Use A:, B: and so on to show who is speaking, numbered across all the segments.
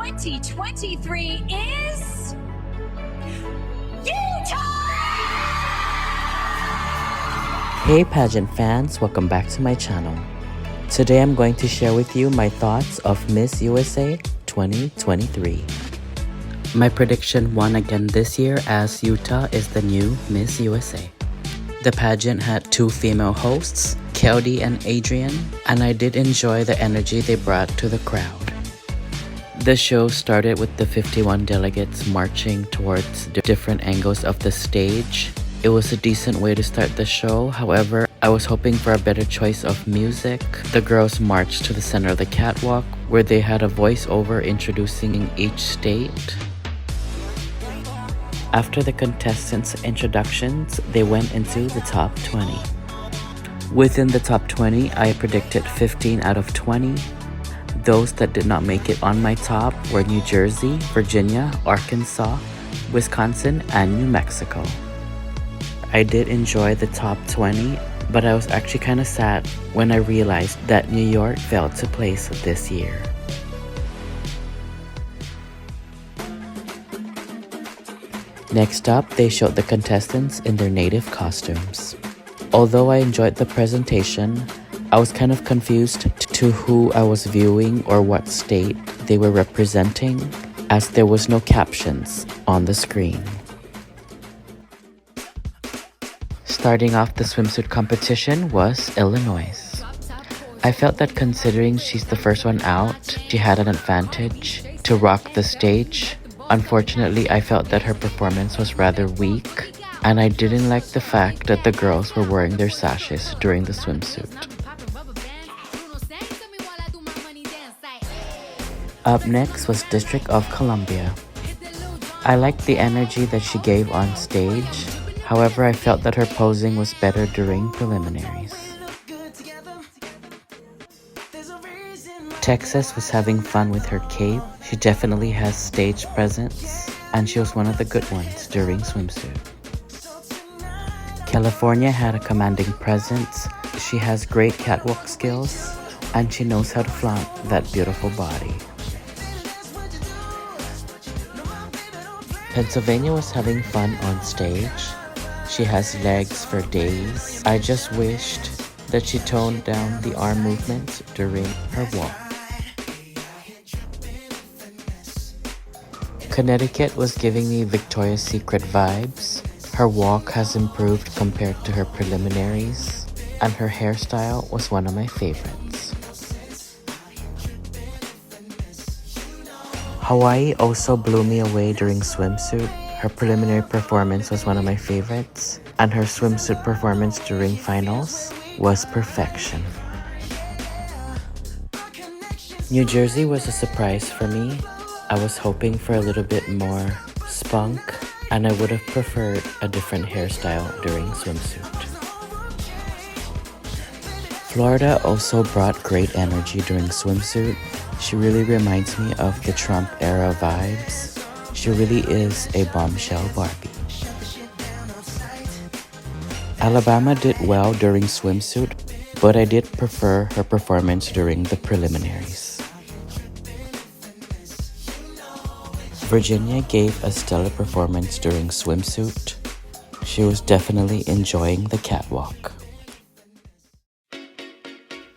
A: 2023 is Utah!
B: Hey pageant fans, welcome back to my channel. Today I'm going to share with you my thoughts of Miss USA 2023. My prediction won again this year as Utah is the new Miss USA. The pageant had two female hosts, Keldy and Adrian, and I did enjoy the energy they brought to the crowd. The show started with the 51 delegates marching towards different angles of the stage. It was a decent way to start the show, however, I was hoping for a better choice of music. The girls marched to the center of the catwalk where they had a voiceover introducing each state. After the contestants' introductions, they went into the top 20. Within the top 20, I predicted 15 out of 20. Those that did not make it on my top were New Jersey, Virginia, Arkansas, Wisconsin, and New Mexico. I did enjoy the top 20, but I was actually kind of sad when I realized that New York failed to place this year. Next up, they showed the contestants in their native costumes. Although I enjoyed the presentation, I was kind of confused to who I was viewing or what state they were representing, as there was no captions on the screen. Starting off the swimsuit competition was Illinois. I felt that considering she's the first one out, she had an advantage to rock the stage. Unfortunately, I felt that her performance was rather weak, and I didn't like the fact that the girls were wearing their sashes during the swimsuit. Up next was District of Columbia. I liked the energy that she gave on stage, however I felt that her posing was better during preliminaries. Texas was having fun with her cape. She definitely has stage presence, and she was one of the good ones during swimsuit. California had a commanding presence. She has great catwalk skills, and she knows how to flaunt that beautiful body. Pennsylvania was having fun on stage. She has legs for days. I just wished that she toned down the arm movements during her walk. Connecticut was giving me Victoria's Secret vibes. Her walk has improved compared to her preliminaries, and her hairstyle was one of my favorites. Hawaii also blew me away during swimsuit. Her preliminary performance was one of my favorites, and her swimsuit performance during finals was perfection. New Jersey was a surprise for me. I was hoping for a little bit more spunk, and I would have preferred a different hairstyle during swimsuit. Florida also brought great energy during swimsuit. She really reminds me of the Trump era vibes. She really is a bombshell Barbie. Alabama did well during swimsuit, but I did prefer her performance during the preliminaries. Virginia gave a stellar performance during swimsuit. She was definitely enjoying the catwalk.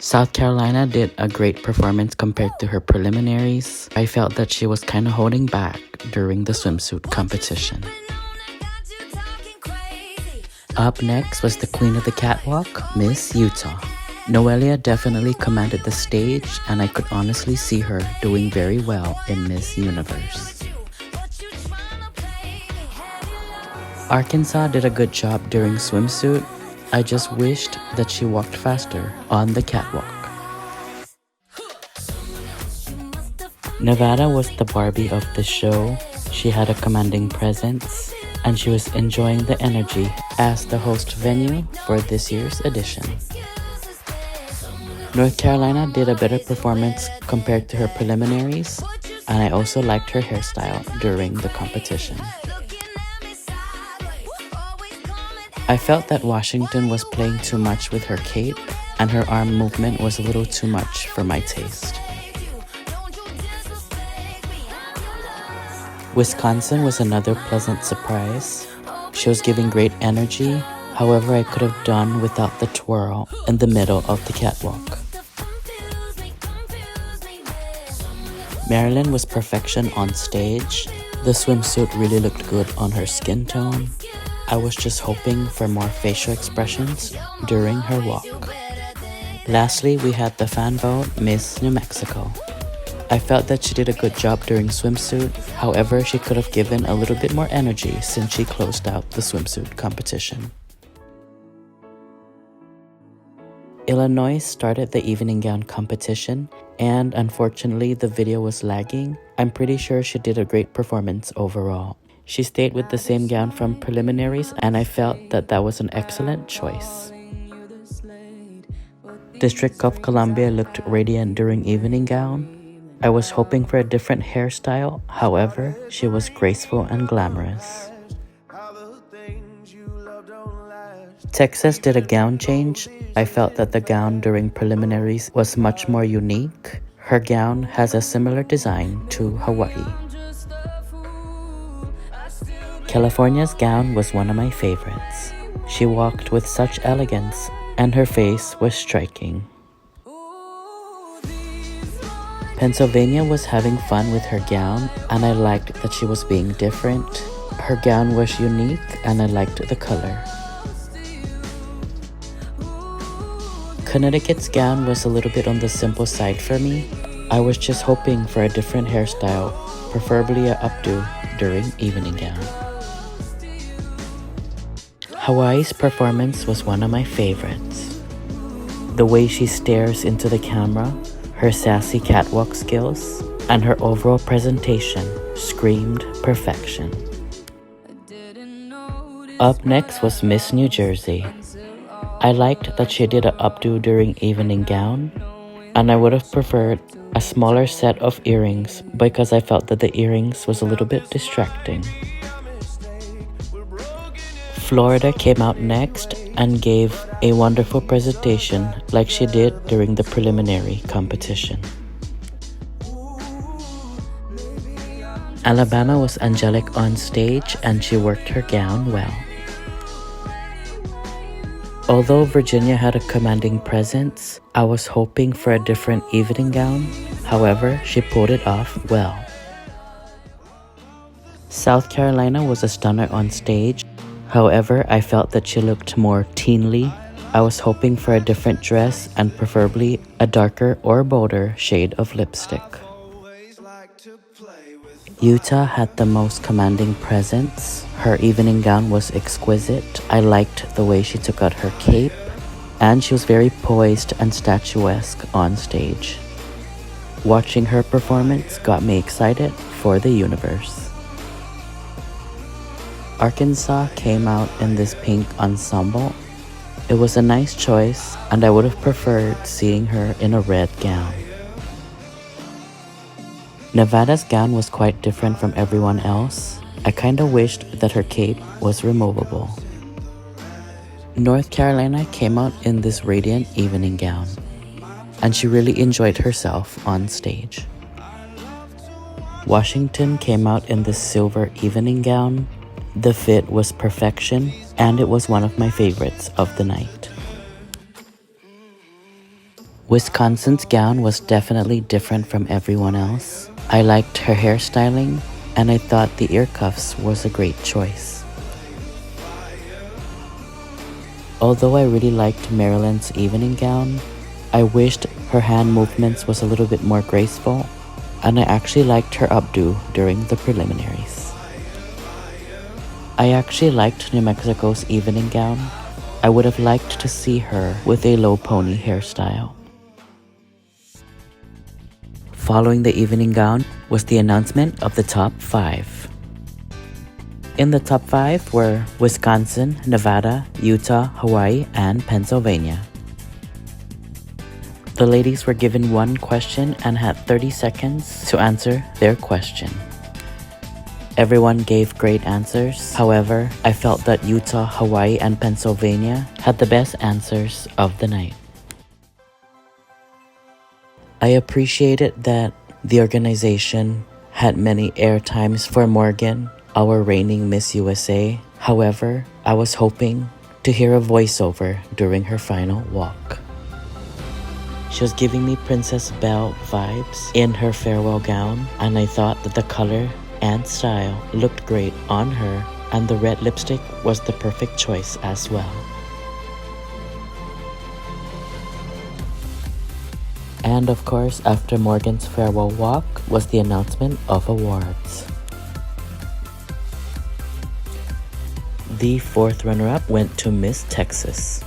B: South Carolina did a great performance compared to her preliminaries. I felt that she was kind of holding back during the swimsuit competition. Up next was the queen of the catwalk, Miss Utah. Noelia definitely commanded the stage, and I could honestly see her doing very well in Miss Universe. Arkansas did a good job during swimsuit. I just wished that she walked faster on the catwalk. Nevada was the Barbie of the show. She had a commanding presence, and she was enjoying the energy as the host venue for this year's edition. North Carolina did a better performance compared to her preliminaries, and I also liked her hairstyle during the competition. I felt that Washington was playing too much with her cape, and her arm movement was a little too much for my taste. Wisconsin was another pleasant surprise. She was giving great energy, however I could have done without the twirl in the middle of the catwalk. Marilyn was perfection on stage. The swimsuit really looked good on her skin tone. I was just hoping for more facial expressions during her walk. Lastly, we had the fan vote, Miss New Mexico. I felt that she did a good job during swimsuit, however she could have given a little bit more energy since she closed out the swimsuit competition. Illinois started the evening gown competition, and unfortunately the video was lagging. I'm pretty sure she did a great performance overall. She stayed with the same gown from preliminaries, and I felt that that was an excellent choice. District of Columbia looked radiant during evening gown. I was hoping for a different hairstyle, however, she was graceful and glamorous. Texas did a gown change. I felt that the gown during preliminaries was much more unique. Her gown has a similar design to Hawaii. California's gown was one of my favorites. She walked with such elegance, and her face was striking. Pennsylvania was having fun with her gown, and I liked that she was being different. Her gown was unique, and I liked the color. Connecticut's gown was a little bit on the simple side for me. I was just hoping for a different hairstyle, preferably an updo during evening gown. Hawaii's performance was one of my favorites. The way she stares into the camera, her sassy catwalk skills, and her overall presentation screamed perfection. Up next was Miss New Jersey. I liked that she did an updo during evening gown, and I would have preferred a smaller set of earrings because I felt that the earrings was a little bit distracting. Florida came out next and gave a wonderful presentation like she did during the preliminary competition. Alabama was angelic on stage and she worked her gown well. Although Virginia had a commanding presence, I was hoping for a different evening gown. However, she pulled it off well. South Carolina was a stunner on stage. However, I felt that she looked more teenly. I was hoping for a different dress and preferably a darker or bolder shade of lipstick. Utah had the most commanding presence. Her evening gown was exquisite. I liked the way she took out her cape, and she was very poised and statuesque on stage. Watching her performance got me excited for the universe. Arkansas came out in this pink ensemble. It was a nice choice, and I would have preferred seeing her in a red gown. Nevada's gown was quite different from everyone else. I kinda wished that her cape was removable. North Carolina came out in this radiant evening gown, and she really enjoyed herself on stage. Washington came out in this silver evening gown. The fit was perfection, and it was one of my favorites of the night. Wisconsin's gown was definitely different from everyone else. I liked her hairstyling, and I thought the ear cuffs was a great choice. Although I really liked Marilyn's evening gown, I wished her hand movements was a little bit more graceful, and I actually liked her updo during the preliminaries. I actually liked New Mexico's evening gown. I would have liked to see her with a low pony hairstyle. Following the evening gown was the announcement of the top 5. In the top 5 were Wisconsin, Nevada, Utah, Hawaii, and Pennsylvania. The ladies were given one question and had 30 seconds to answer their question. Everyone gave great answers. However, I felt that Utah, Hawaii, and Pennsylvania had the best answers of the night. I appreciated that the organization had many airtimes for Morgan, our reigning Miss USA. However, I was hoping to hear a voiceover during her final walk. She was giving me Princess Belle vibes in her farewell gown, and I thought that the color and style looked great on her, and the red lipstick was the perfect choice as well. And of course, after Morgan's farewell walk was the announcement of awards. The fourth runner-up went to Miss Texas.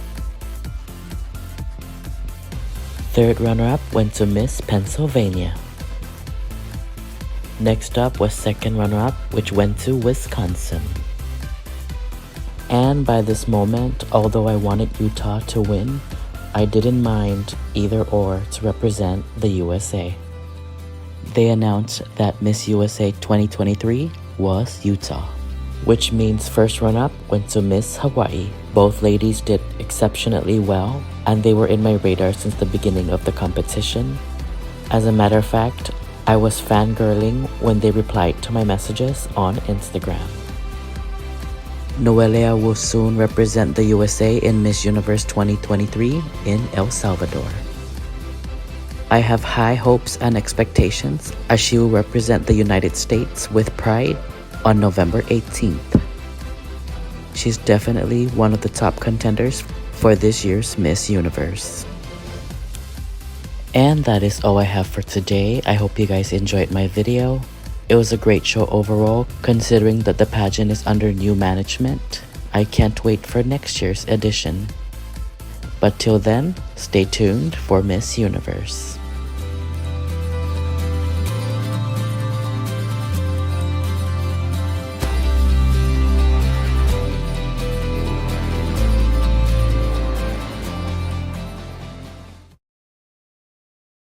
B: Third runner-up went to Miss Pennsylvania. Next up was second runner-up, which went to Wisconsin. And by this moment, although I wanted Utah to win, I didn't mind either or to represent the USA. They announced that Miss USA 2023 was Utah, which means first run-up went to Miss Hawaii. Both ladies did exceptionally well, and they were in my radar since the beginning of the competition. As a matter of fact, I was fangirling when they replied to my messages on Instagram. Noelia will soon represent the USA in Miss Universe 2023 in El Salvador. I have high hopes and expectations as she will represent the United States with pride on November 18th. She's definitely one of the top contenders for this year's Miss Universe. And that is all I have for today. I hope you guys enjoyed my video. It was a great show overall, considering that the pageant is under new management. I can't wait for next year's edition. But till then, stay tuned for Miss Universe.